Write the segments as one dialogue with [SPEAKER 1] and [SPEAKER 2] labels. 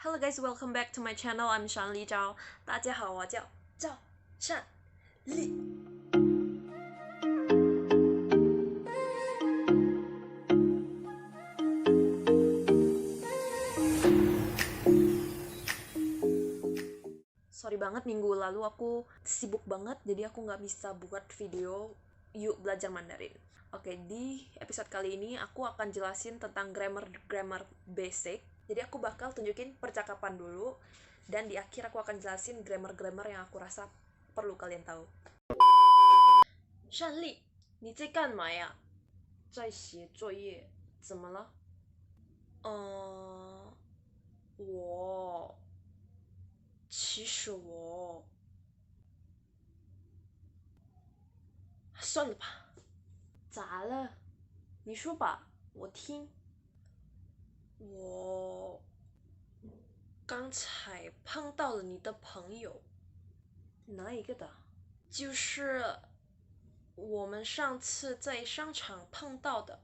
[SPEAKER 1] Hello guys, welcome back to my channel. I'm Shanli Zhao. 大家好，我叫赵善丽。Sorry banget, minggu lalu aku sibuk banget, jadi aku nggak bisa buat video yuk belajar Mandarin. Oke, di episode kali ini aku akan jelasin tentang grammar basic. Jadi aku bakal tunjukin percakapan dulu, dan di akhir aku akan jelasin grammar yang aku rasa perlu kalian tahu. 善丽，你在干嘛呀？在写作业。怎么了？其实我……算了吧。咋了？你说吧，我听。我刚才碰到了你的朋友。哪一个的？就是我们上次在商场碰到的。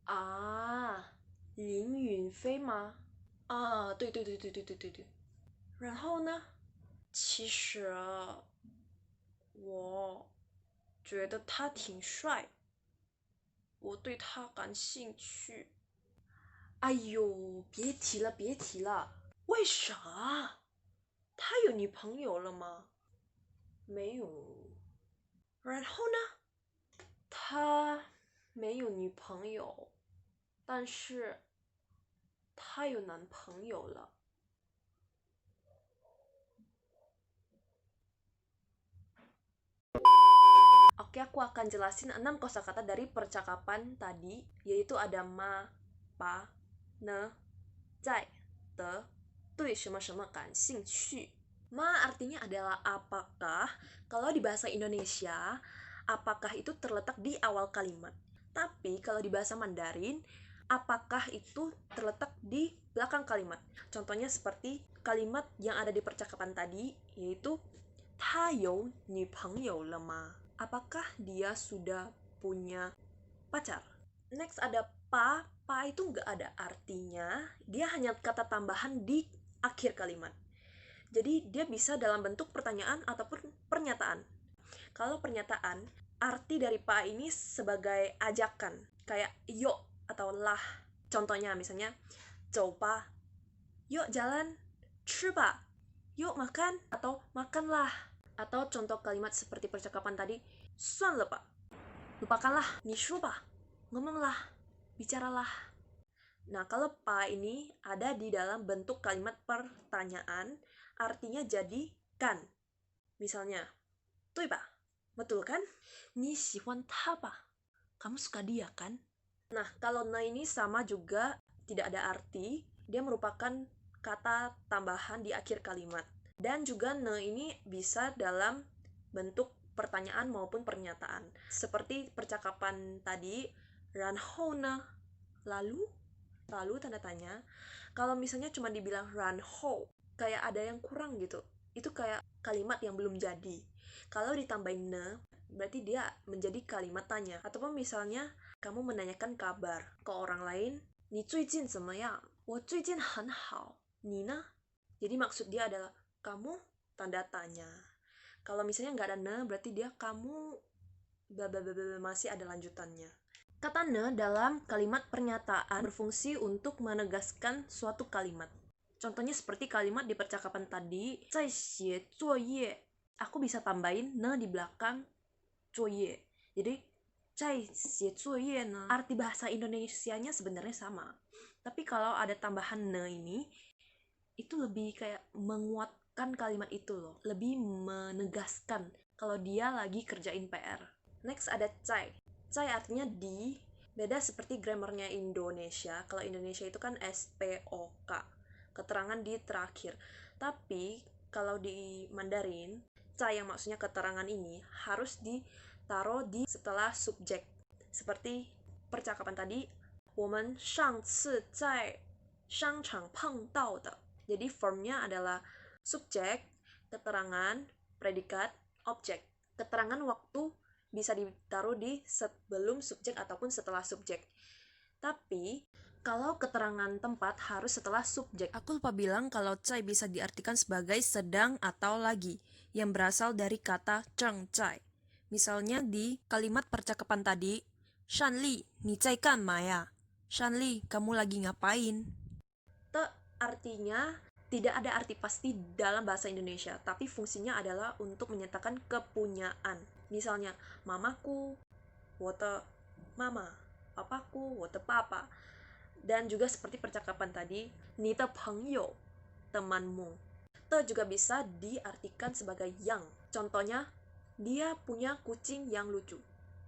[SPEAKER 1] 啊，林允飞吗？啊，对。然后呢？其实我觉得他挺帅，我对他感兴趣。哎呦，别提了，为啥？他有女朋友了吗？没有。然后呢？他没有女朋友，但是他有男朋友了。Oke, aku akan jelasin 6 kosakata dari percakapan tadi, yaitu ada ma, pa, ne, zai, de, dui shema kan xing qu. Ma artinya adalah apakah. Kalau di bahasa Indonesia, apakah itu terletak di awal kalimat. Tapi kalau di bahasa Mandarin, apakah itu terletak di belakang kalimat. Contohnya seperti kalimat yang ada di percakapan tadi, yaitu ta you ni pengyou le ma? Apakah dia sudah punya pacar? Next ada pa. Pa itu nggak ada artinya, dia hanya kata tambahan di akhir kalimat. Jadi dia bisa dalam bentuk pertanyaan ataupun pernyataan. Kalau pernyataan, arti dari pa ini sebagai ajakan, kayak yuk atau lah. Contohnya misalnya, zhou ba, yuk jalan, chi ba, yuk makan, atau makanlah. Atau contoh kalimat seperti percakapan tadi, suan le ba, lupakanlah, ni shu ba, ngomonglah, bicaralah. Nah, kalau pa ini ada di dalam bentuk kalimat pertanyaan, artinya jadi kan. Misalnya, tui ba, betul kan? Ni xihuan ta ba, kamu suka dia kan? Nah, kalau na ini sama juga, tidak ada arti, dia merupakan kata tambahan di akhir kalimat. Dan juga ne ini bisa dalam bentuk pertanyaan maupun pernyataan. Seperti percakapan tadi, ranhou ne, lalu tanda tanya. Kalau misalnya cuma dibilang ranhou, kayak ada yang kurang gitu. Itu kayak kalimat yang belum jadi. Kalau ditambahin ne, berarti dia menjadi kalimat tanya. Ataupun misalnya kamu menanyakan kabar ke orang lain, ni zui jin zeme yang? Wo zui jin hen hao. Ni ne? Jadi maksud dia adalah kamu tanda tanya. Kalau misalnya nggak ada ne, berarti dia kamu masih ada lanjutannya. Kata ne dalam kalimat pernyataan berfungsi untuk menegaskan suatu kalimat. Contohnya seperti kalimat di percakapan tadi, zai xie zuoye. Aku bisa tambahin ne di belakang zuoye. Jadi zai xie zuoye ne, arti bahasa Indonesianya sebenarnya sama. Tapi kalau ada tambahan ne ini, itu lebih kayak menguatkan kalimat itu loh, lebih menegaskan kalau dia lagi kerjain PR. Next ada cai. Cai artinya di, beda seperti grammarnya Indonesia. Kalau Indonesia itu kan SPOK, keterangan di terakhir. Tapi kalau di Mandarin, cai yang maksudnya keterangan ini harus ditaruh di setelah subjek. Seperti percakapan tadi, 我们上次在商场碰到的. Jadi formnya adalah subjek, keterangan, predikat, objek. Keterangan waktu bisa ditaruh di sebelum subjek ataupun setelah subjek. Tapi Kalau keterangan tempat harus setelah subjek. Aku lupa bilang kalau cai bisa diartikan sebagai sedang atau lagi, yang berasal dari kata zheng zai. Misalnya di kalimat percakapan tadi, Shanli, ni zai gan ma ya? Shanli, kamu lagi ngapain? Te artinya tidak ada arti pasti dalam bahasa Indonesia, tapi fungsinya adalah untuk menyatakan kepunyaan. Misalnya, mamaku, wote mama, papaku, wote papa. Dan juga seperti percakapan tadi, ni te pengyo, temanmu. Te juga bisa diartikan sebagai yang. Contohnya, dia punya kucing yang lucu.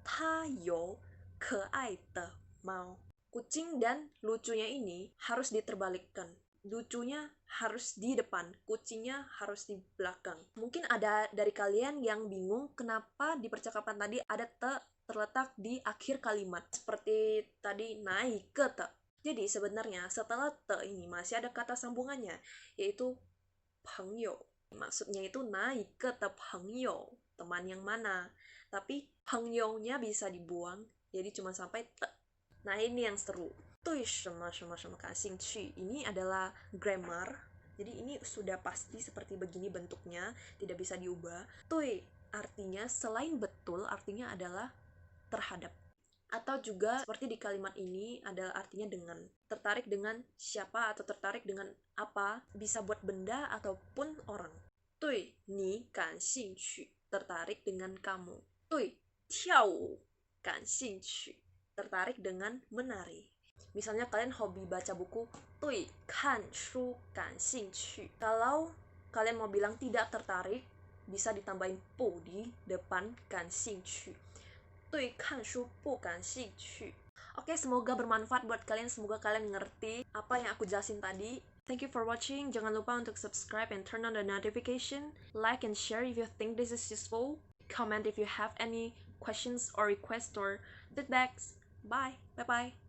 [SPEAKER 1] Ta you keai de mau. Kucing dan lucunya ini harus diterbalikkan. Lucunya harus di depan, kucingnya harus di belakang. Mungkin ada dari kalian yang bingung kenapa di percakapan tadi ada te terletak di akhir kalimat. Seperti tadi naik ke te. Jadi sebenarnya setelah te ini masih ada kata sambungannya, yaitu pengyo. Maksudnya itu naik ke te pengyo, teman yang mana. Tapi pengyo-nya bisa dibuang, jadi cuma sampai te. Nah, ini yang seru. Tui shema shema shema kan xing qu. Ini adalah grammar. Jadi ini sudah pasti seperti begini bentuknya, tidak bisa diubah. Tui artinya selain betul, artinya adalah terhadap. Atau juga seperti di kalimat ini adalah artinya dengan. Tertarik dengan siapa atau tertarik dengan apa, bisa buat benda ataupun orang. Tui ni kan xing qu. Tertarik dengan kamu. Tui tiao kan xing qu. Tertarik dengan menari. Misalnya kalian hobi baca buku, tui kan shu kan xing qu. Kalau kalian mau bilang tidak tertarik, bisa ditambahin pu di depan kan xing qu. Tui kan shu pu kan xing qu. Oke, semoga bermanfaat buat kalian. Semoga kalian ngerti apa yang aku jelasin tadi. Thank you for watching. Jangan lupa untuk subscribe and turn on the notification. Like and share if you think this is useful. Comment if you have any questions or requests or feedbacks. Bye. Bye-bye.